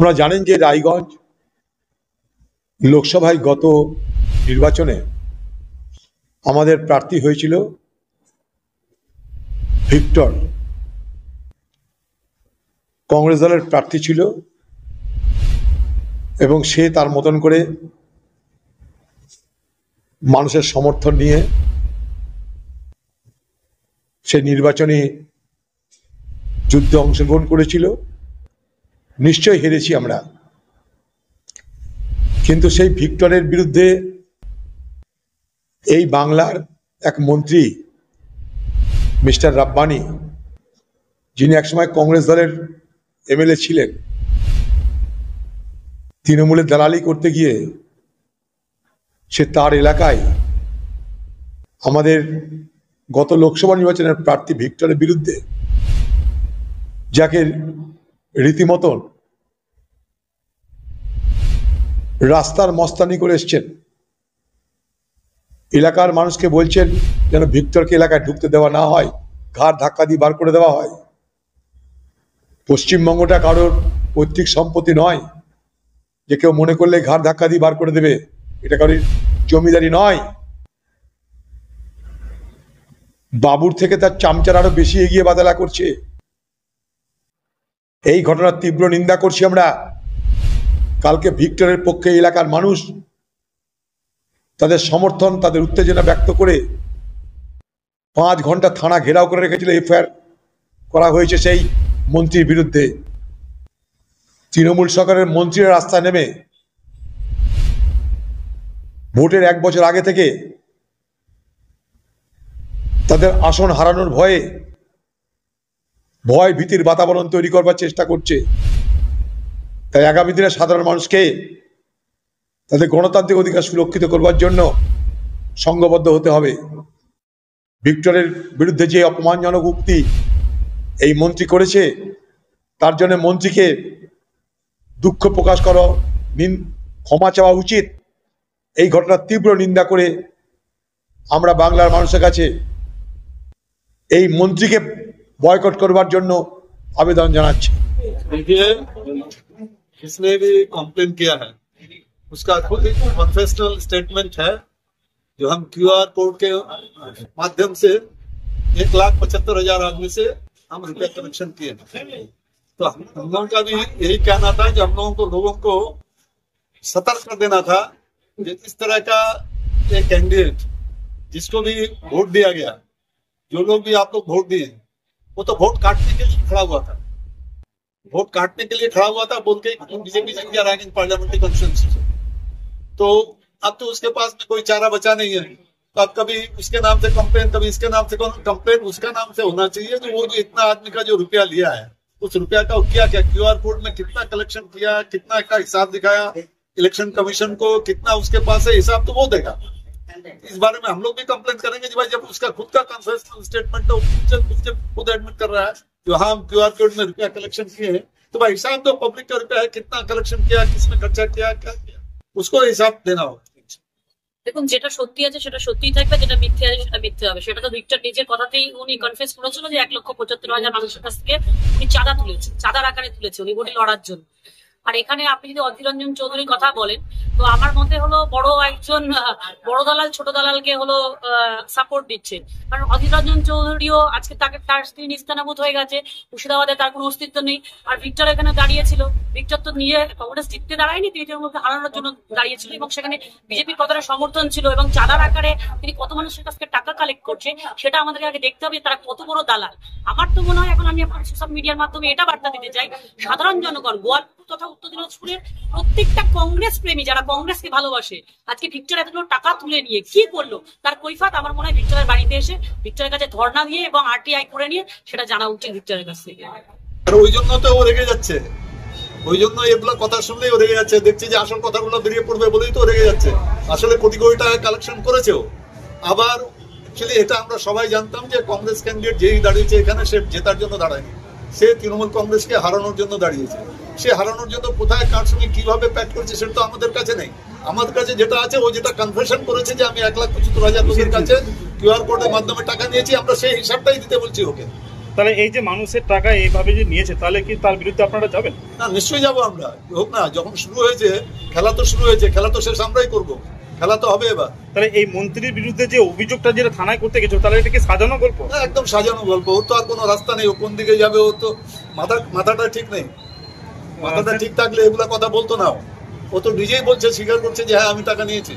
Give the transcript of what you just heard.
আপনারা জানেন যে রায়গঞ্জ লোকসভায় গত নির্বাচনে আমাদের প্রার্থী হয়েছিল ভিক্টর। কংগ্রেস দলের প্রার্থী ছিল এবং সে তার মতন করে মানুষের সমর্থন নিয়ে সে নির্বাচনী যুদ্ধে অংশগ্রহণ করেছিল। নিশ্চয়ই হেরেছি আমরা, কিন্তু সেই ভিক্টরের বিরুদ্ধে এই বাংলার এক মন্ত্রী মিস্টার রাব্বানি, যিনি একসময় কংগ্রেস দলের এমএলএ ছিলেন, তৃণমূলের দালালি করতে গিয়ে সে তার এলাকায় আমাদের গত লোকসভা নির্বাচনের প্রার্থী ভিক্টরের বিরুদ্ধে, যাকে রীতিমতন রাস্তার মস্তানি করে এসছেন, এলাকার মানুষকে বলছেন যেন ভিক্টরকে এলাকায় ঢুকতে দেওয়া না হয়, ঘাড় ধাক্কা দিয়ে বার করে দেওয়া হয়। পশ্চিমবঙ্গটা কারোর পৈতৃক সম্পত্তি নয় যে কেউ মনে করলে ঘাড় ধাক্কা দিয়ে বার করে দেবে, এটা কারোর জমিদারি নয়। বাবুর থেকে তার চামচার আরো বেশি এগিয়ে বাদালা করছে। এই ঘটনার তীব্র নিন্দা করছি আমরা। কালকে ভিক্টরের পক্ষে এলাকার মানুষ তাদের সমর্থন, তাদের উত্তেজনা ব্যক্ত করে 5 ঘন্টা থানা ঘেরাও করে রেখেছিল। এফআইআর করা হয়েছে সেই মন্ত্রীর বিরুদ্ধে। তৃণমূল সরকারের মন্ত্রীরা রাস্তায় নেমে ভোটের 1 বছর আগে থেকে তাদের আসন হারানোর ভয় ভীতির বাতাবরণ তৈরি করবার চেষ্টা করছে। তাই আগামী দিনে সাধারণ মানুষকে তাদের গণতান্ত্রিক অধিকার সুরক্ষিত করবার জন্য সংঘবদ্ধ হতে হবে। ভিক্টরের বিরুদ্ধে যে অপমানজনক উক্তি এই মন্ত্রী করেছে, তার জন্য মন্ত্রীকে দুঃখ প্রকাশ করা, ক্ষমা চাওয়া উচিত। এই ঘটনার তীব্র নিন্দা করে আমরা বাংলার মানুষের কাছে এই মন্ত্রীকে বয়কট করবার জন্য আবেদন জানাচ্ছি। इसने भी कंप्लेन किया है, उसका खुद एक कन्फेशनल स्टेटमेंट है जो हम क्यूआर कोड के माध्यम से 1,75,000 आदमी से हम रुपया कलेक्शन किए। तो हम लोगों का भी यही कहना था कि हम लोगों को सतर्क कर देना था कि इस तरह का एक कैंडिडेट जिसको भी वोट दिया गया, जो लोग भी आप लोग वोट दिए, वो तो वोट काटने के लिए खड़ा हुआ था, वोट काटने के लिए खड़ा हुआ था बोल के बीजेपी जीत गया रैंकिंग पार्लियामेंट्री कॉन्स्टिट्यूंसी से। तो अब तो उसके पास में कोई चारा बचा नहीं है। तो अब कभी उसके नाम से कंप्लेन, कभी इसके नाम से कंप्लेन, उसका नाम से होना चाहिए जो वो जो इतना आदमी का जो रुपया लिया है, उस रुपया का क्या क्या क्यूआर कोड में कितना कलेक्शन किया, कितना का हिसाब दिखाया इलेक्शन कमीशन को, कितना उसके पास है हिसाब, तो वो देगा। इस बारे में हम लोग भी कंप्लेन करेंगे कि भाई जब उसका खुद का कन्फेशनल स्टेटमेंट है, खुद एडमिट कर रहा है जो हाँ क्यूआर कोड में रुपया कलेक्शन किए हैं, तो भाई हिसाब तो पब्लिक का रुपया है, कितना कलेक्शन किया, किसने खर्चा किया, क्या किया, उसको हिसाब देना होगा। দেখুন, যেটা সত্যি আছে সেটা সত্যিই থাকবে, যেটা মিথ্যে আছে সেটা মিথ্যে হবে। সেটা তো ভিক্টর নিজের কথাতেই উনি কনফেস করেছিল যে 1,75,000 মানুষের কাছ থেকে উনি চাঁদা তুলেছে, চাঁদার আকারে তুলেছে উনি ভোটে লড়ার জন্য। আর এখানে আপনি যদি অধীর রঞ্জন চৌধুরীর কথা বলেন, তো আমার মতে হলো একজন বড় দালাল ছোট দালালকে সাপোর্ট দিচ্ছে। কারণ অধীর রঞ্জন চৌধুরীও আজকে তার স্ত্রী নিস্তানাবুদ হয়ে গেছে, মুর্শিদাবাদে তার কোনো অস্তিত্ব নেই। আর ভিক্টর এখানে দাঁড়িয়েছিল, ভিক্টর তো নিয়ে কংগ্রেস জিততে দাঁড়ায়নি, তিনি তৃণমূলকে হারানোর জন্য দাঁড়িয়েছিল এবং সেখানে বিজেপির কতটা সমর্থন ছিল এবং চাঁদার আকারে তিনি কত মানুষের কাছ থেকে টাকা কালেক্ট করছে সেটা আমাদেরকে আগে দেখতে হবে তারা কত বড় দালাল। আমার তো মনে হয় এখন আমি আপনার সোশ্যাল মিডিয়ার মাধ্যমে এটা বার্তা দিতে চাই, সাধারণ জনগণ গোয়ালপুর তথা উত্তর দিনাজপুরের প্রত্যেকটা কংগ্রেস প্রেমী যারা কংগ্রেসকে ভালোবাসে, আজকে ভিক্টর এতগুলো টাকা তুলে নিয়ে কি করলো তার কৈফাত আমার মনে হয় ভিক্টরের বাড়িতে এসে ভিক্টরের কাছে ধর্ণা দিয়ে এবং আরটিআই করে নিয়ে সেটা জানা উচিত ভিক্টরের কাছ থেকে। আর ওই জন্য তো ও রেগে যাচ্ছে, ওই জন্য এগুলো কথা শুনলেই ও রেগে যাচ্ছে। দেখছি যে আসল কথাগুলো বেরিয়ে পড়বে বলেই তো রেগে যাচ্ছে। আসলে কোটি কোটি টাকা কালেকশন করেছে ও। আবার অ্যাকচুয়ালি এটা আমরা সবাই জানতাম যে কংগ্রেস ক্যান্ডিডেট যেই দাঁড়িয়েছে এখানে সে জেতার জন্য দাঁড়ায়নি, সে তৃণমূল কংগ্রেসকে হারানোর জন্য দাঁড়িয়েছে। সে হারানোর জন্য কোথায় কার সঙ্গে কিভাবে প্যাক করেছে সেটা তো আমাদের কাছে নেই। আমাদের কাছে যেটা আছে ও যেটা কনফেশন করেছে যে আমি 1,75,000 লোকের কাছে কিউআর কোডের মাধ্যমে টাকা নিয়েছি, আমরা সেই হিসাবটাই দিতে বলছি ওকে। তাহলে এই যে মানুষের টাকা এইভাবে যে নিয়েছে, তাহলে কি তার বিরুদ্ধে আপনারা যাবেন? না, নিশ্চয়ই যাবো আমরা। হোক না, যখন শুরু হয়েছে খেলা, তো শুরু হয়েছে, খেলা তো শেষ আমরাই করবো, খেলা তো হবে এবার। তাহলে এই মন্ত্রীর বিরুদ্ধে যে অভিযোগটা যেটা থানায় করতে গেছো, তাহলে এটা কি সাজানো গল্প? না, একদম সাজানো গল্প। ওর তো আর কোনো রাস্তা নেই, ও কোন দিকে যাবে, ওর তো মাথাটা ঠিক নেই। মাথাটা ঠিক থাকলে এগুলা কথা বলতো না। ও তো নিজেই বলছে, স্বীকার করছে যে হ্যাঁ আমি টাকা নিয়েছি।